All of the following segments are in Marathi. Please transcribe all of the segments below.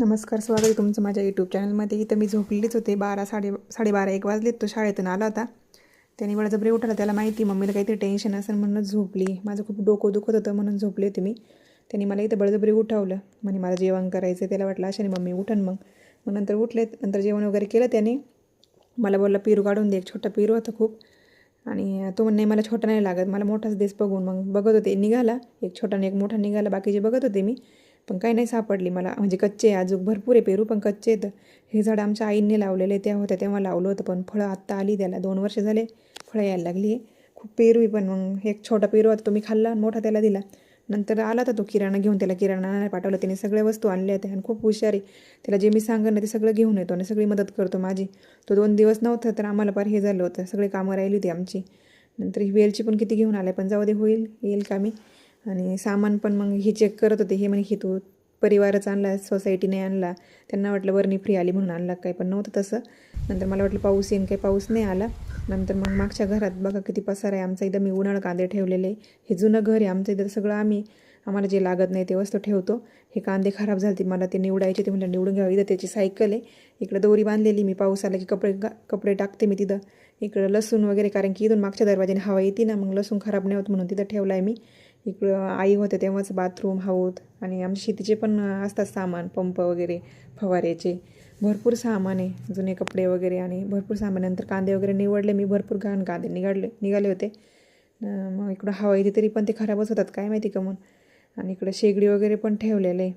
नमस्कार, स्वागत आहे तुमचं माझ्या यूट्यूब चॅनलमध्ये. इथं मी झोपलेलीच होते. 12-12:30 वाजलेत. तो शाळेतून आला होता. त्याने बळजबरी उठवलं. त्याला माहिती मम्मीला काहीतरी टेन्शन असेल म्हणून झोपली. माझं खूप डोकं दुखत होतं म्हणून झोपले होते मी. त्याने मला इथं बळजबरी उठवलं. म्हणे मला जेवण करायचं. त्याला वाटलं अशाने मम्मी उठन मग नंतर उठले. नंतर जेवण वगैरे केलं त्याने. मला बोलला पेरू काढून दे. एक छोटा पेरू होता खूप. आणि तो म्हणे मला छोटा नाही लागत, मला मोठाच देस बघून. मग बघत होते, निघाला एक छोटा आणि एक मोठा निघाला. बाकीचे बघत होते मी, पण काही नाही सापडली मला. म्हणजे कच्चे अजून भरपूर आहे पेरू, पण कच्चे आहेत. हे झाड आमच्या आईने लावलेले तेव्हा लावलं होतं, पण फळं आत्ता आली त्याला. 2 वर्ष झाले फळं यायला लागली आहे. खूप पेरू आहे, पण मग एक छोटा पेरू होता तो मी खाल्ला आणि मोठा त्याला दिला. नंतर आला तर तो किराणा घेऊन. त्याला किराणा आणायला पाठवलं. त्याने सगळ्या वस्तू आणल्या होत्या आणि खूप हुशार आहे. त्याला जे मी सांगेन ना ते सगळं घेऊन येतो आणि सगळी मदत करतो माझी. तो 2 दिवस नव्हता तर आम्हाला फार हे झालं होतं. सगळे कामं राहिली होती आमची. नंतर ही वेलची पण किती घेऊन आले, पण जाऊ दे, येईल का मी. आणि सामान पण मग हे चेक करत होते. हे म्हणे की तू परिवारच आणला, सोसायटीने आणला. त्यांना वाटलं वर्णी फ्री आली म्हणून आणला, काही पण नव्हतं तसं. नंतर मला वाटलं पाऊस येईन, काही पाऊस नाही आला. नंतर मग मागच्या घरात बघा किती पसार आहे आमचा. इथं मी उन्हाळ कांदे ठेवलेले. हे जुनं घर आहे आमचं. इथं सगळं आम्हाला जे लागत नाही ते वस्तू ठेवतो. हे कांदे खराब झाले, मला ते निवडायचे. ते म्हटलं निवडून घ्यावं. इथं त्याची सायकल आहे. इकडं दोरी बांधलेली मी. पाऊस आला की कपडे टाकते मी तिथं. इकडं लसूण वगैरे, कारण की इथून मागच्या दरवाजाने हवा येते ना, मग लसूण खराब नाही होत म्हणून तिथं ठेवला आहे मी. इकडं आई होते तेव्हाच बाथरूम, हौद आणि आमच्या शेतीचे पण असतात सामान, पंप वगैरे, फवाऱ्याचे. भरपूर सामान आहे, जुने कपडे वगैरे आणि भरपूर सामान. नंतर कांदे वगैरे निवडले मी. भरपूर घाण कांदे निघाले होते. मग इकडं हवा येते तरी पण ते खराबच होतात, काय माहिती का म्हणून. आणि इकडं शेगडी वगैरे पण ठेवलेले,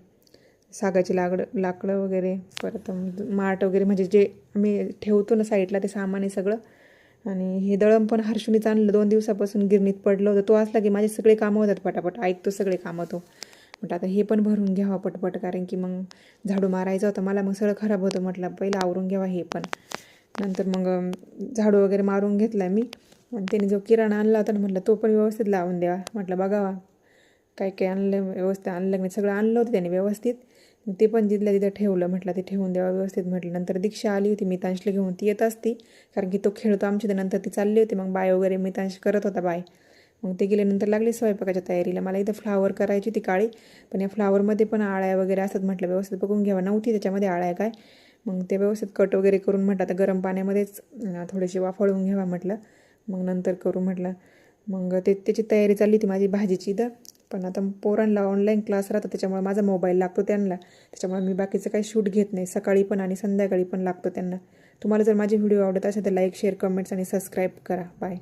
सागाची लाकडं वगैरे. परत माठ वगैरे, म्हणजे जे आम्ही ठेवतो ना साईडला ते सामान आहे सगळं. आणि हे दळण पण हर्षूनीच आणलं. 2 दिवसापासून गिरणीत पडलं होतं. तो असला की माझे सगळे कामं होतात पटापट. ऐकतो सगळे कामं तो. म्हटलं आता हे पण भरून घ्यावा पटपट, कारण की मग झाडू मारायचा होता मला. मग सगळं खराब होतं. म्हटलं पहिलं आवरून घ्यावा हे पण. नंतर मग झाडू वगैरे मारून घेतला मी. आणि त्याने जो किराणा आणला होता ना, म्हटलं तो पण व्यवस्थित लावून द्यावा. म्हटलं बघावा काय काय आणलं, व्यवस्थित आणलं नाही. सगळं आणलं होतं त्याने व्यवस्थित. ते पण जिथल्या तिथं ठेवलं. म्हटलं ते ठेवून द्यावं व्यवस्थित म्हटलं. नंतर दीक्षा आली होती मितांशला घेऊन. ती येत असती, कारण की तो खेळतो आमच्या. नंतर ती चालली होती मग बाय वगैरे. मितांश करत होता बाय. मग ते गेल्यानंतर लागली स्वयंपाकाच्या तयारीला. मला इथं फ्लावर करायची ती काळी, पण या फ्लावरमध्ये पण आळ्या वगैरे असतात. म्हटलं व्यवस्थित बघून घ्यावा. नव्हती त्याच्यामध्ये आळ्या काय. मग ते व्यवस्थित कट वगैरे करून म्हटलं आता गरम पाण्यामध्येच थोडीशी वाफळून घ्यावा म्हटलं. मग नंतर करू म्हटलं. मग त्याची तयारी चालली होती माझी भाजीची इथं. पण आता पोरांना ऑनलाईन क्लास राहतात, त्याच्यामुळे माझा मोबाईल लागतो त्यांना. त्याच्यामुळे मी बाकीचं काही शूट घेत नाही. सकाळी पण आणि संध्याकाळी पण लागतो त्यांना. तुम्हाला जर माझे व्हिडिओ आवडत असेल तर लाईक, शेअर, कमेंट्स आणि सबस्क्राईब करा. बाय.